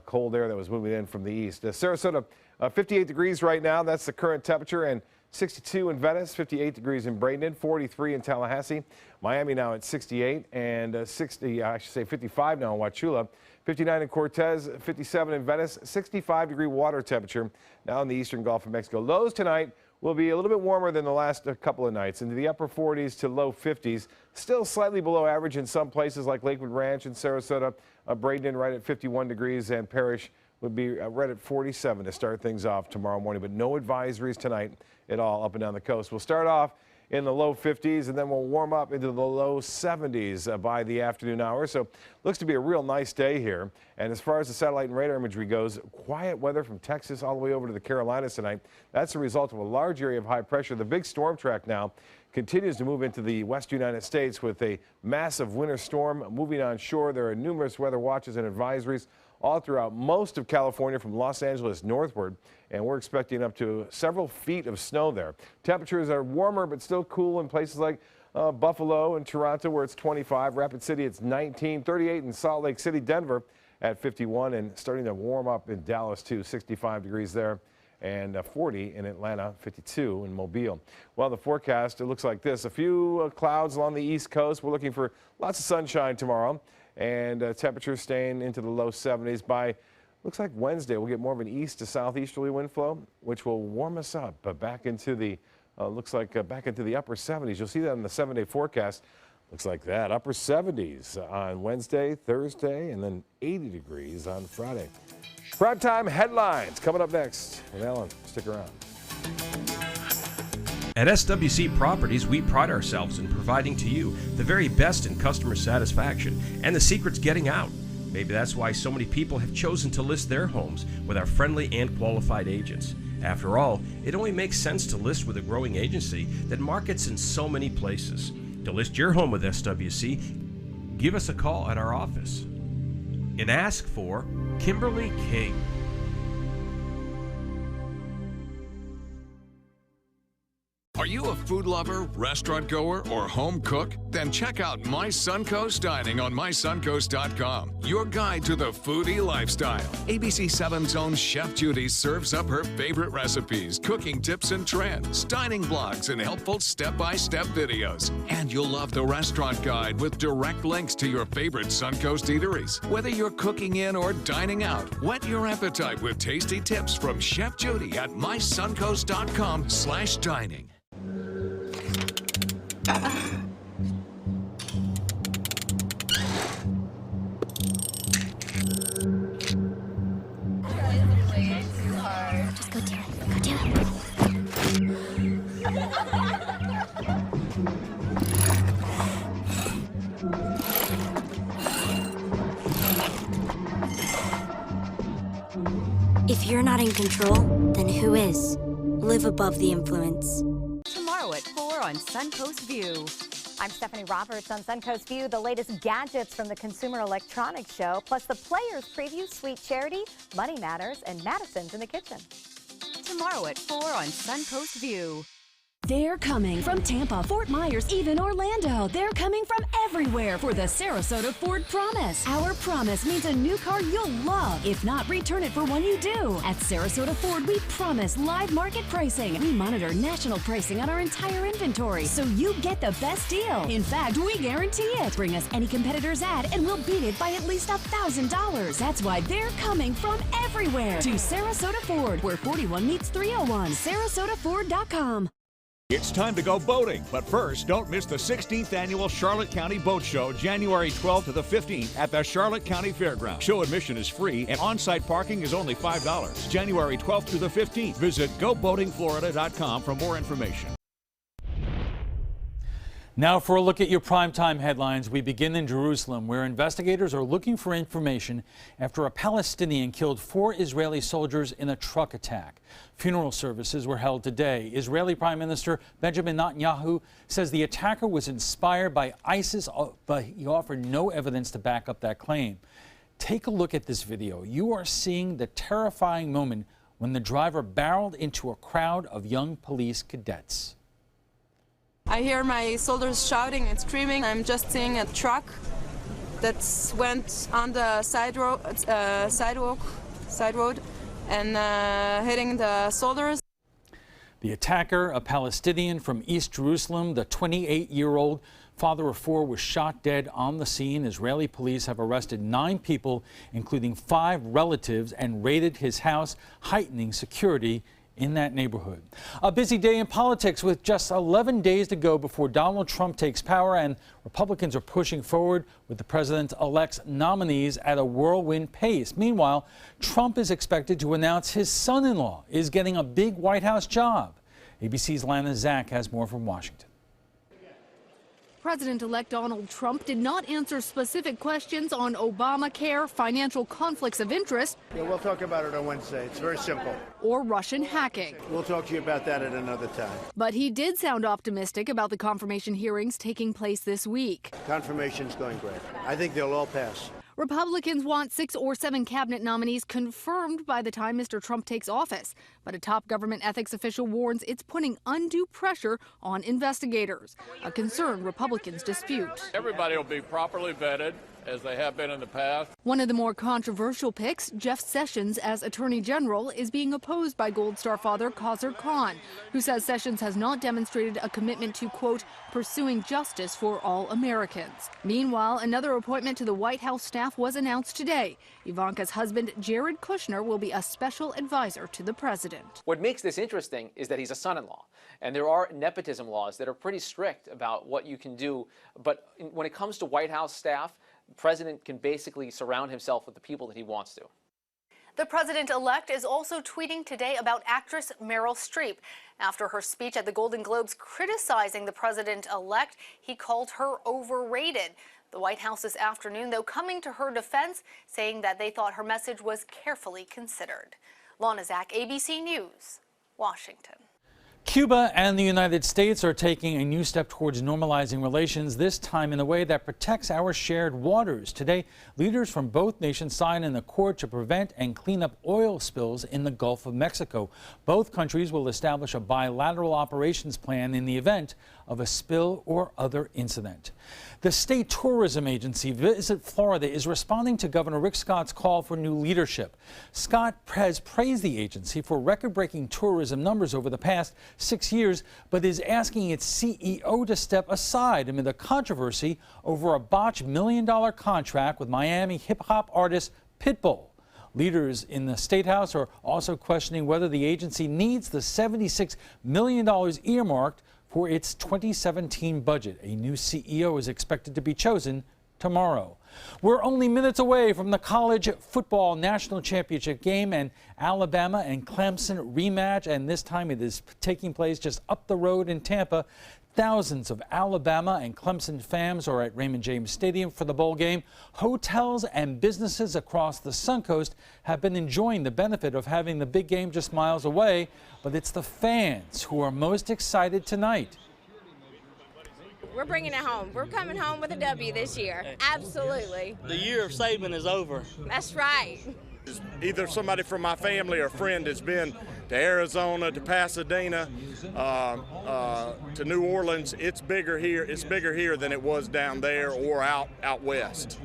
cold air that was moving in from the east. Sarasota, 58 degrees right now. That's the current temperature, and 62 in Venice, 58 degrees in Bradenton, 43 in Tallahassee. Miami now at 68 and 55 now in Wauchula. 59 in Cortez, 57 in Venice, 65-degree water temperature now in the eastern Gulf of Mexico. Lows tonight will be a little bit warmer than the last couple of nights, into the upper 40s to low 50s. Still slightly below average in some places like Lakewood Ranch and Sarasota. Bradenton right at 51 degrees, and Parrish would be right at 47 to start things off tomorrow morning. But no advisories tonight at all up and down the coast. We'll start off in the low 50s, and then we'll warm up into the low 70s by the afternoon hour. So looks to be a real nice day here. And as far as the satellite and radar imagery goes, quiet weather from Texas all the way over to the Carolinas tonight. That's a result of a large area of high pressure. The big storm track now continues to move into the west United States with a massive winter storm moving on shore. There are numerous weather watches and advisories all throughout most of California from Los Angeles northward, and we're expecting up to several feet of snow there. Temperatures are warmer but still cool in places like Buffalo and Toronto, where it's 25, Rapid City it's 19, 38 in Salt Lake City, Denver at 51, and starting to warm up in Dallas too, 65 degrees there. and 40 in Atlanta, 52 in Mobile. Well, the forecast, it looks like this. A few clouds along the East Coast. We're looking for lots of sunshine tomorrow, and temperatures staying into the low 70s. By looks like Wednesday, we'll get more of an east to southeasterly wind flow, which will warm us up back into the back into the upper 70s. You'll see that in the 7-day forecast. Looks like that, upper 70s on Wednesday, Thursday, and then 80 degrees on Friday. Primetime headlines coming up next with Ellen. Stick around. At SWC Properties, we pride ourselves in providing to you the very best in customer satisfaction, and the secret's getting out. Maybe that's why so many people have chosen to list their homes with our friendly and qualified agents. After all, it only makes sense to list with a growing agency that markets in so many places. To list your home with SWC, give us a call at our office and ask for Kimberly King. Are you a food lover, restaurant goer, or home cook? Then check out My Suncoast Dining on mysuncoast.com, your guide to the foodie lifestyle. ABC7's own Chef Judy serves up her favorite recipes, cooking tips and trends, dining blogs, and helpful step-by-step videos. And you'll love the restaurant guide with direct links to your favorite Suncoast eateries. Whether you're cooking in or dining out, whet your appetite with tasty tips from Chef Judy at mysuncoast.com/dining. Just go do it. Go do it. If you're not in control, then who is? Live above the influence. Tomorrow at 4 on Suncoast View. I'm Stephanie Roberts on Suncoast View. The latest gadgets from the Consumer Electronics Show, plus the Players Preview, Sweet Charity, Money Matters, and Madison's in the Kitchen. Tomorrow at 4 on Suncoast View. They're coming from Tampa, Fort Myers, even Orlando. They're coming from everywhere for the Sarasota Ford Promise. Our promise means a new car you'll love. If not, return it for one you do. At Sarasota Ford, we promise live market pricing. We monitor national pricing on our entire inventory, so you get the best deal. In fact, we guarantee it. Bring us any competitor's ad, and we'll beat it by at least $1,000. That's why they're coming from everywhere to Sarasota Ford, where 41 meets 301. SarasotaFord.com. It's time to go boating, but first, don't miss the 16th annual Charlotte County Boat Show, January 12th to the 15th at the Charlotte County Fairgrounds. Show admission is free and on-site parking is only $5. January 12th to the 15th. Visit GoBoatingFlorida.com for more information. Now for a look at your primetime headlines. We begin in Jerusalem, where investigators are looking for information after a Palestinian killed 4 Israeli soldiers in a truck attack. Funeral services were held today. Israeli Prime Minister Benjamin Netanyahu says the attacker was inspired by ISIS, but he offered no evidence to back up that claim. Take a look at this video. You are seeing the terrifying moment when the driver barreled into a crowd of young police cadets. I hear my soldiers shouting and screaming. I'm just seeing a truck that went on the side road and hitting the soldiers. The attacker, a Palestinian from East Jerusalem, the 28-year-old father of 4, was shot dead on the scene. Israeli police have arrested 9 people, including 5 relatives, and raided his house, heightening security in that neighborhood. A busy day in politics with just 11 days to go before Donald Trump takes power, and Republicans are pushing forward with the president-elect's nominees at a whirlwind pace. Meanwhile, Trump is expected to announce his son-in-law is getting a big White House job. ABC's Lana Zach has more from Washington. President-elect Donald Trump did not answer specific questions on Obamacare, financial conflicts of interest. Yeah, we'll talk about it on Wednesday. It's very simple. Or Russian hacking. We'll talk to you about that at another time. But he did sound optimistic about the confirmation hearings taking place this week. Confirmation's going great. I think they'll all pass. Republicans want 6 or 7 cabinet nominees confirmed by the time Mr. Trump takes office. But a top government ethics official warns it's putting undue pressure on investigators, a concern Republicans dispute. Everybody will be properly vetted, as they have been in the past. One of the more controversial picks, Jeff Sessions as Attorney General, is being opposed by Gold Star father Khazar Khan, who says Sessions has not demonstrated a commitment to, quote, pursuing justice for all Americans. Meanwhile, another appointment to the White House staff was announced today. Ivanka's husband, Jared Kushner, will be a special advisor to the president. What makes this interesting is that he's a son-in-law, and there are nepotism laws that are pretty strict about what you can do. But when it comes to White House staff, the president can basically surround himself with the people that he wants to. The president-elect is also tweeting today about actress Meryl Streep. After her speech at the Golden Globes criticizing the president-elect, he called her overrated. The White House this afternoon, though, coming to her defense, saying that they thought her message was carefully considered. Lana Zach, ABC News, Washington. Cuba and the United States are taking a new step towards normalizing relations, this time in a way that protects our shared waters. Today, leaders from both nations signed an accord to prevent and clean up oil spills in the Gulf of Mexico. Both countries will establish a bilateral operations plan in the event of a spill or other incident. The state tourism agency Visit Florida is responding to Governor Rick Scott's call for new leadership. Scott has praised the agency for record-breaking tourism numbers over the past 6 years, but is asking its CEO to step aside amid a controversy over a botched $1 million contract with Miami hip-hop artist Pitbull. Leaders in the State House are also questioning whether the agency needs the $76 million earmarked for its 2017 budget. A new CEO is expected to be chosen tomorrow. We're only minutes away from the college football national championship game and Alabama and Clemson rematch, and this time it is taking place just up the road in Tampa. Thousands of Alabama and Clemson fans are at Raymond James Stadium for the bowl game. Hotels and businesses across the Suncoast have been enjoying the benefit of having the big game just miles away, but it's the fans who are most excited tonight. We're bringing it home. We're coming home with a W this year. Absolutely. The year of Saban is over. That's right. Either somebody from my family or friend has been to Arizona, to Pasadena, to New Orleans. It's bigger here. It's bigger here than it was down there or out west.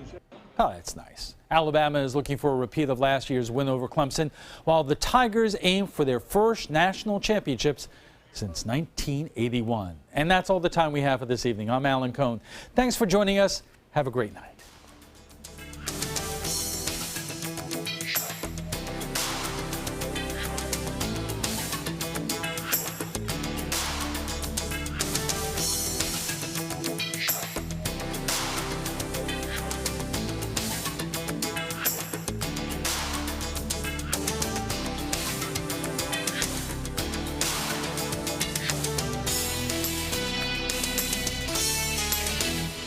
Oh, that's nice. Alabama is looking for a repeat of last year's win over Clemson, while the Tigers aim for their first national championships since 1981. And that's all the time we have for this evening. I'm Alan Cohn. Thanks for joining us. Have a great night.